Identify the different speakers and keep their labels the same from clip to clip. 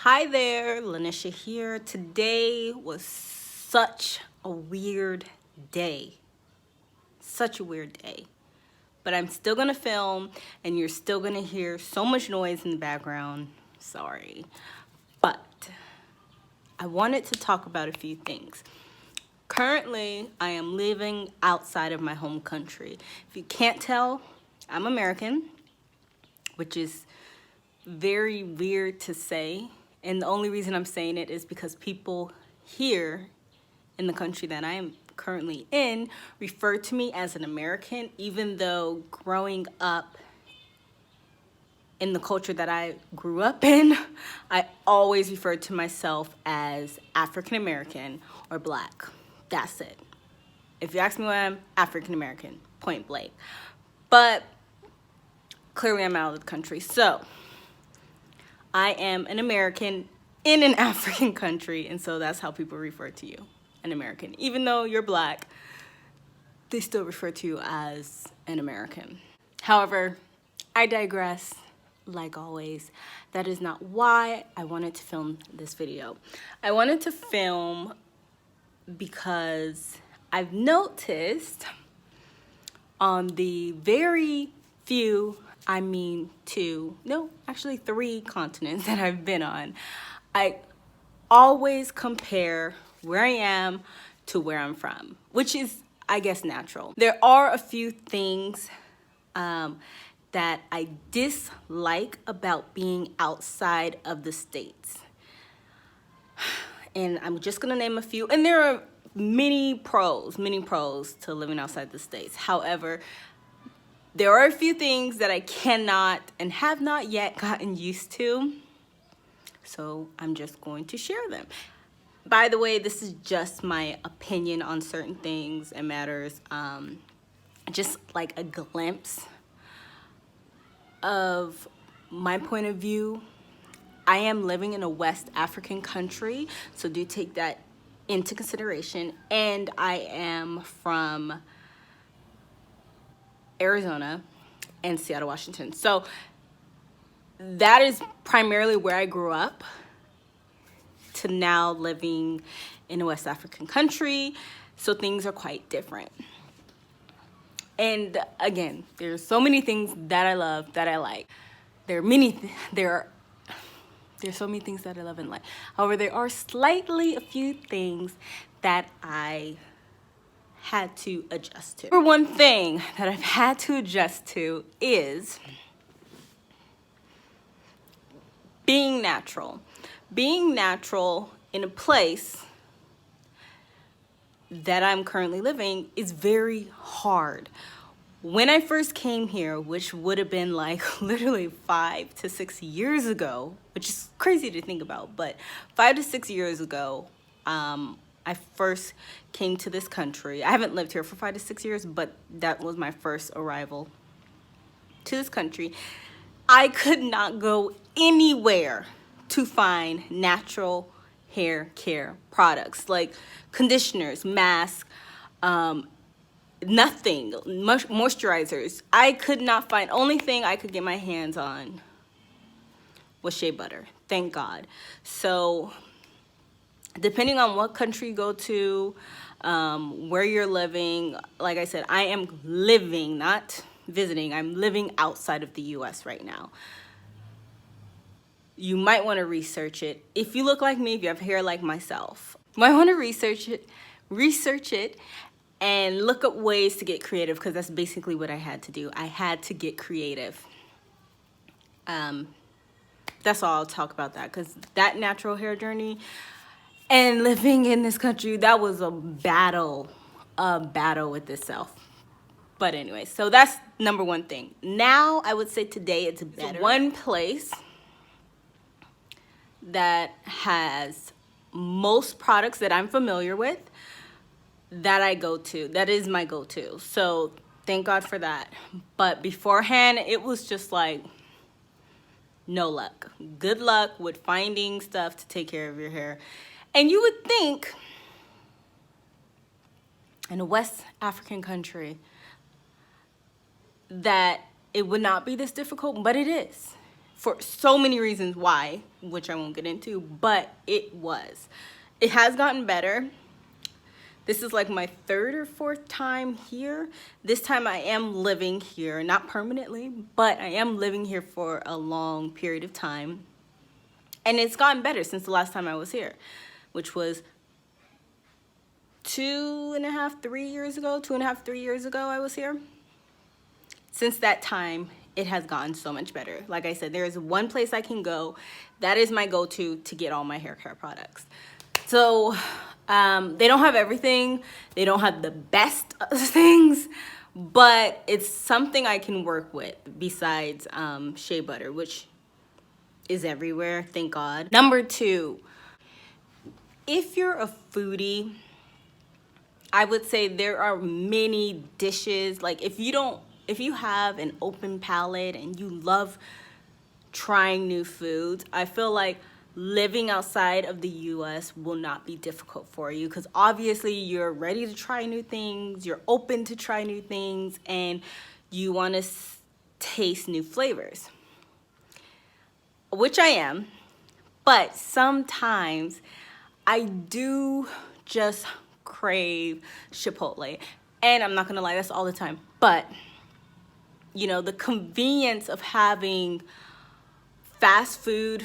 Speaker 1: Hi there, Lanisha here. Today was such a weird day. Such a weird day. But I'm still gonna film and you're still gonna hear so much noise in the background. Sorry. But I wanted to talk about a few things. Currently, I am living outside of my home country. If you can't tell, I'm American, which is very weird to say. And the only reason I'm saying it is because people here in the country that I am currently in refer to me as an American, even though growing up in the culture that I grew up in, I always referred to myself as African American or Black. That's it. If you ask me why, I'm African American, point blank. But clearly I'm out of the country. So I am an American in an African country, and so that's how people refer to you, an American. Even though you're Black, they still refer to you as an American. However, I digress, like always. That is not why I wanted to film this video. I wanted to film because I've noticed on the very few, three continents that I've been on, I always compare where I am to where I'm from, which is, I guess, natural. There are a few things that I dislike about being outside of the States. And I'm just gonna name a few, and there are many pros to living outside the States. However, there are a few things that I cannot and have not yet gotten used to, so I'm just going to share them. By the way, this is just my opinion on certain things and matters, just like a glimpse of my point of view. I am living in a West African country, so do take that into consideration, and I am from Arizona and Seattle, Washington. So that is primarily where I grew up, to now living in a West African country. So things are quite different. And again, there's so many things that I love, that I like. There's so many things that I love and like. However, there are slightly a few things that I had to adjust to. For one thing that I've had to adjust to is being natural. Being natural in a place that I'm currently living is very hard. When I first came here, which would have been like literally 5 to 6 years ago, which is crazy to think about, but 5 to 6 years ago, I first came to this country. I haven't lived here for 5 to 6 years, but that was my first arrival to this country. I could not go anywhere to find natural hair care products like conditioners, masks, nothing, moisturizers. I could not find, only thing I could get my hands on was shea butter, thank God. So depending on what country you go to, where you're living, like I said, I am living, not visiting, I'm living outside of the US right now. You might want to research it. If you look like me, if you have hair like myself, you might want to research it and look up ways to get creative, because that's basically what I had to do. I had to get creative. That's all. I'll talk about that, because that natural hair journey and living in this country, that was a battle with itself. But anyway, so that's number one thing. Now, I would say today it's better. One place that has most products that I'm familiar with that I go to, that is my go-to. So thank God for that. But beforehand, it was just like no luck. Good luck with finding stuff to take care of your hair. And you would think in a West African country that it would not be this difficult, but it is. for so many reasons why, which I won't get into, but it was. It has gotten better. This is like my third or fourth time here. This time I am living here, not permanently, but I am living here for a long period of time. And it's gotten better since the last time I was here, which was 2.5, 3 years ago. 2.5, 3 years ago I was here. Since that time, it has gotten so much better. Like I said, there is one place I can go. That is my go-to to get all my hair care products. So they don't have everything. They don't have the best things, but it's something I can work with besides shea butter, which is everywhere, thank God. Number 2, if you're a foodie, I would say there are many dishes. Like if you have an open palate and you love trying new foods, I feel like living outside of the US will not be difficult for you, because obviously you're ready to try new things, you're open to try new things, and you want to taste new flavors, which I am. But sometimes I do just crave Chipotle, and I'm not gonna lie, that's all the time. But you know, the convenience of having fast food,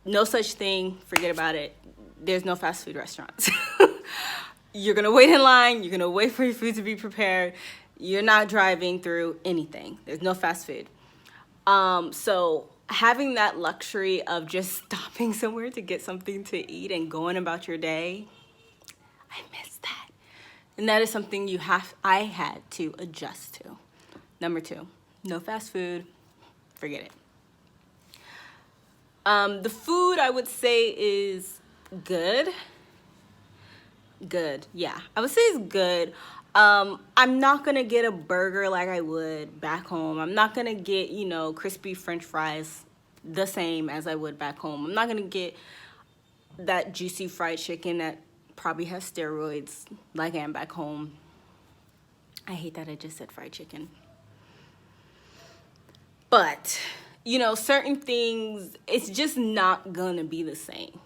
Speaker 1: no such thing, forget about it. There's no fast food restaurants. You're gonna wait in line, you're gonna wait for your food to be prepared. You're not driving through anything. There's no fast food. So having that luxury of just stopping somewhere to get something to eat and going about your day, I miss that. And that is something I had to adjust to. Number 2, no fast food, forget it. The food I would say is good. Good, yeah, I would say it's good. I'm not gonna get a burger like I would back home. I'm not gonna get, you know, crispy French fries the same as I would back home. I'm not gonna get that juicy fried chicken that probably has steroids like I am back home. I hate that I just said fried chicken. But, you know, certain things, it's just not gonna be the same,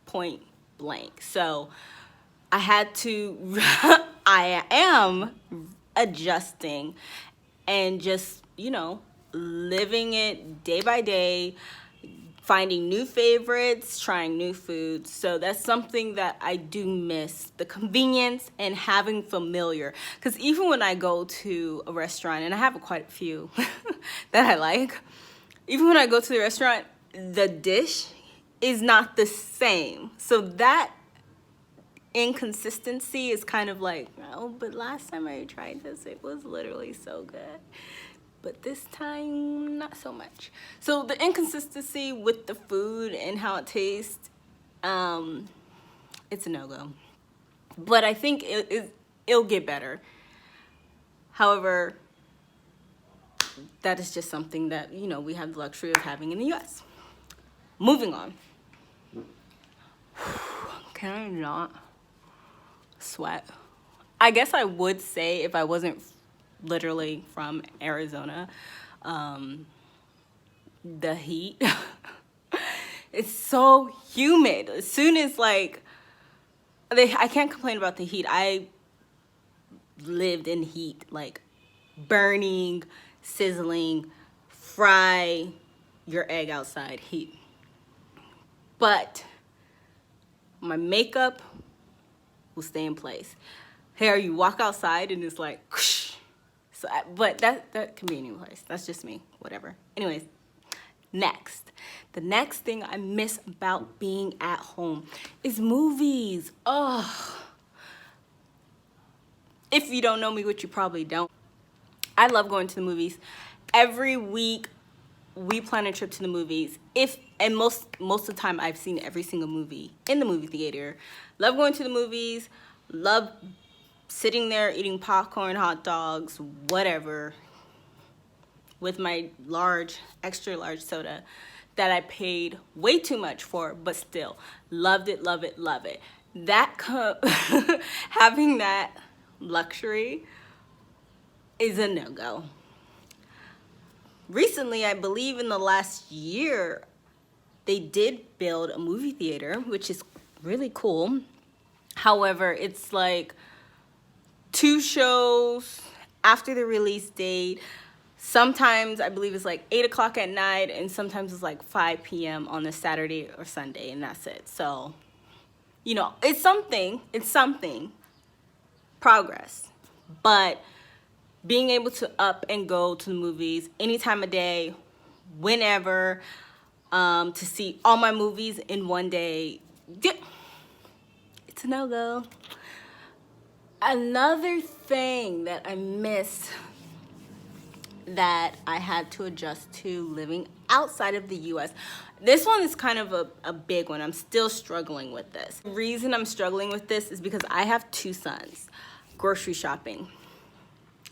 Speaker 1: point blank. So I had to, I am adjusting and just, you know, living it day by day, finding new favorites, trying new foods. So that's something that I do miss, the convenience and having familiar. Because even when I go to a restaurant, and I have quite a few that I like, even when I go to the restaurant, the dish is not the same. So that inconsistency is kind of like, oh, but last time I tried this, it was literally so good. But this time, not so much. So the inconsistency with the food and how it tastes, it's a no-go. But I think it'll get better. However, that is just something that, you know, we have the luxury of having in the US. Moving on. Can I not sweat? I guess I would say if I wasn't literally from Arizona, the heat. It's so humid. As soon as like, I can't complain about the heat. I lived in heat, like burning, sizzling, fry your egg outside heat. But my makeup will stay in place. Hair, you walk outside and it's like, whoosh. So, but that can be any place. That's just me, whatever. Anyways, next. The next thing I miss about being at home is movies. Oh. If you don't know me, which you probably don't, I love going to the movies. Every week, we plan a trip to the movies. And most of the time, I've seen every single movie in the movie theater. Love going to the movies. Love sitting there eating popcorn, hot dogs, whatever, with my extra large soda that I paid way too much for, but still loved it, love it, love it. Having that luxury is a no-go. recently, I believe in the last year, they did build a movie theater, which is really cool. However, it's like 2 shows after the release date. Sometimes I believe it's like 8 o'clock at night, and sometimes it's like 5 p.m. on a Saturday or Sunday, and that's it. So, you know, it's something. It's something. Progress. But being able to up and go to the movies any time of day, whenever, to see all my movies in one day, it's a no-go. Another thing that I missed that I had to adjust to living outside of the US. This one is kind of a big one. I'm still struggling with this. The reason I'm struggling with this is because I have 2 sons. Grocery shopping.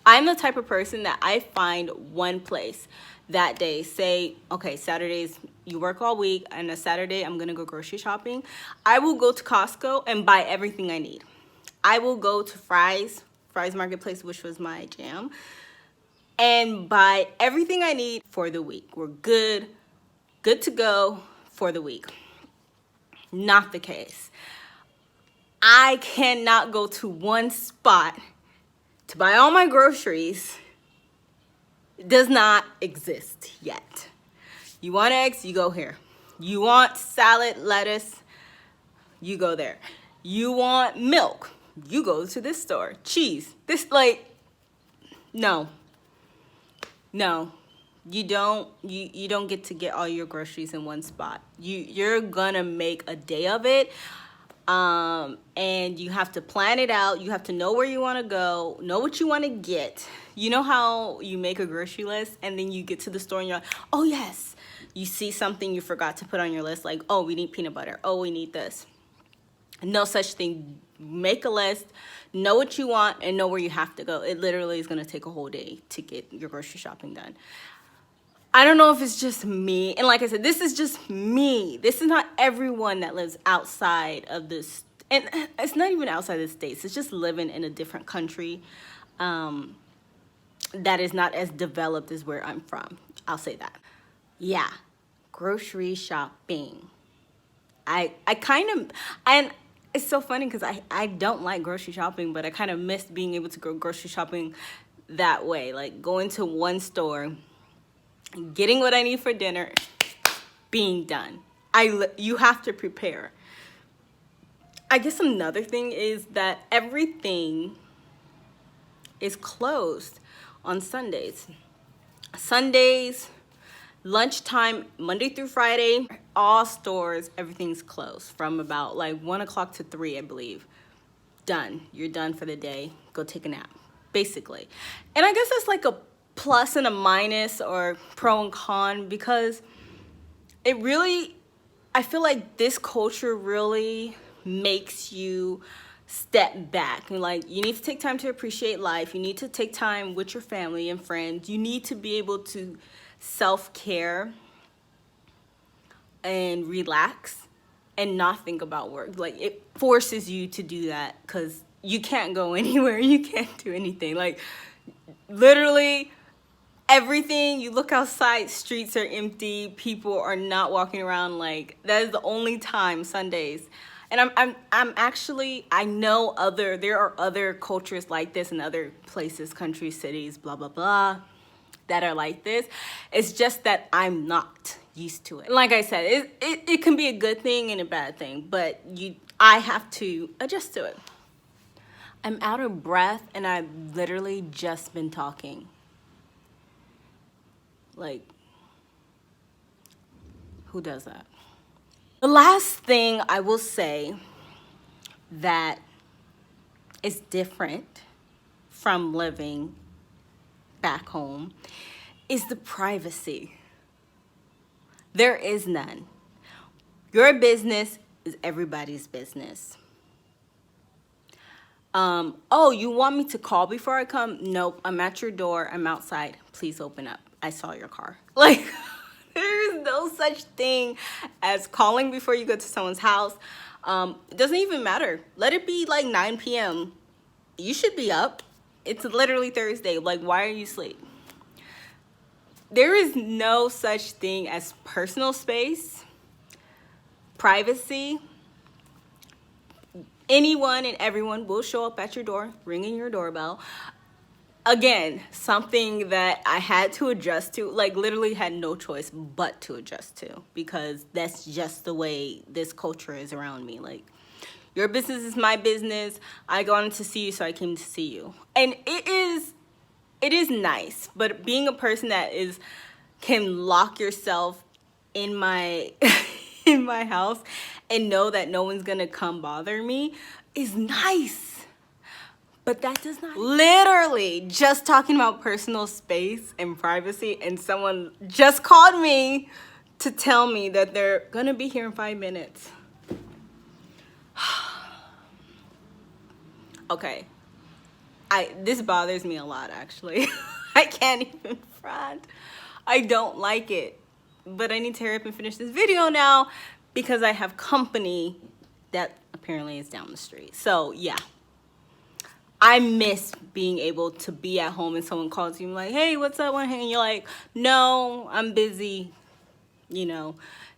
Speaker 1: I'm the type of person that I find one place that day. Say, okay, Saturdays, you work all week, and a Saturday, I'm gonna go grocery shopping. I will go to Costco and buy everything I need. I will go to Fry's Marketplace, which was my jam, and buy everything I need for the week. We're good to go for the week. Not the case. I cannot go to one spot to buy all my groceries. It does not exist yet. You want eggs, you go here. You want salad, lettuce, you go there. You want milk, you go to this store. Cheese, this, like, no. You don't get to get all your groceries in one spot. You're gonna make a day of it. And you have to plan it out. You have to know where you want to go, know what you want to get. You know how you make a grocery list and then you get to the store and you're like, oh yes, you see something you forgot to put on your list, like, oh, we need peanut butter, oh, we need this. No such thing. Make a list, know what you want, and know where you have to go. It literally is going to take a whole day to get your grocery shopping done. I don't know if it's just me. And like I said, this is just me. This is not everyone that lives outside of this. And it's not even outside the States. It's just living in a different country that is not as developed as where I'm from. I'll say that. Yeah, grocery shopping. I it's so funny because I don't like grocery shopping, but I kind of miss being able to go grocery shopping that way. Like going to one store, getting what I need for dinner, being done. You have to prepare. I guess another thing is that everything is closed on Sundays. Sundays, lunchtime, Monday through Friday, all stores, everything's closed from about like 1 o'clock to 3, I believe. Done. You're done for the day. Go take a nap, basically. And I guess that's like a plus and a minus, or pro and con, because it really, I feel like this culture really makes you step back. And like, you need to take time to appreciate life. You need to take time with your family and friends. You need to be able to self-care and relax and not think about work. Like, it forces you to do that because you can't go anywhere. You can't do anything. Like, literally everything, you look outside, streets are empty, people are not walking around. Like, that is the only time, Sundays. And I'm actually, I know there are other cultures like this in other places, countries, cities, blah, blah, blah, that are like this. It's just that I'm not used to it. Like I said, it can be a good thing and a bad thing, but I have to adjust to it. I'm out of breath and I've literally just been talking. Like, who does that? The last thing I will say that is different from living back home is the privacy. There is none. Your business is everybody's business. Oh, you want me to call before I come? Nope, I'm at your door, I'm outside. Please open up. I saw your car. Like, there is no such thing as calling before you go to someone's house. It doesn't even matter. Let it be like 9 p.m. You should be up. It's literally Thursday. Like, why are you asleep? There is no such thing as personal space, privacy. Anyone and everyone will show up at your door, ringing your doorbell. Again, something that I had to adjust to, like literally had no choice but to adjust to, because that's just the way this culture is around me. Like, your business is my business. I wanted to see you, so I came to see you. And it is nice, but being a person that can lock yourself in my in my house and know that no one's gonna come bother me is nice. But that does not, literally just talking about personal space and privacy, and someone just called me to tell me that they're gonna be here in 5 minutes. Okay, this bothers me a lot, actually. I can't even front. I don't like it, but I need to hurry up and finish this video now because I have company that apparently is down the street. So yeah, I miss being able to be at home and someone calls you like, hey, what's up? And you're like, no, I'm busy, you know,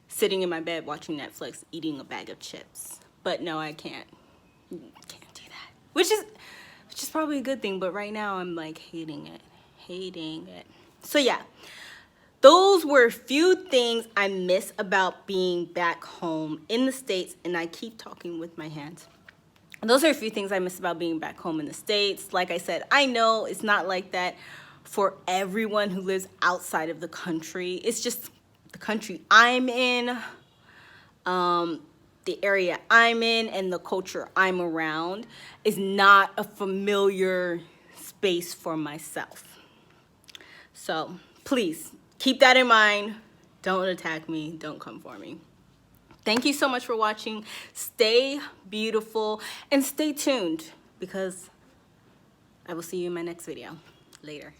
Speaker 1: sitting in my bed watching Netflix, eating a bag of chips. But no, I can't do that, which is probably a good thing. But right now I'm like hating it. So yeah, those were a few things I miss about being back home in the States. And I keep talking with my hands. Those are a few things I miss about being back home in the States. Like I said, I know it's not like that for everyone who lives outside of the country. It's just the country I'm in, the area I'm in, and the culture I'm around is not a familiar space for myself. So please keep that in mind. Don't attack me. Don't come for me. Thank you so much for watching. Stay beautiful and stay tuned, because I will see you in my next video. Later.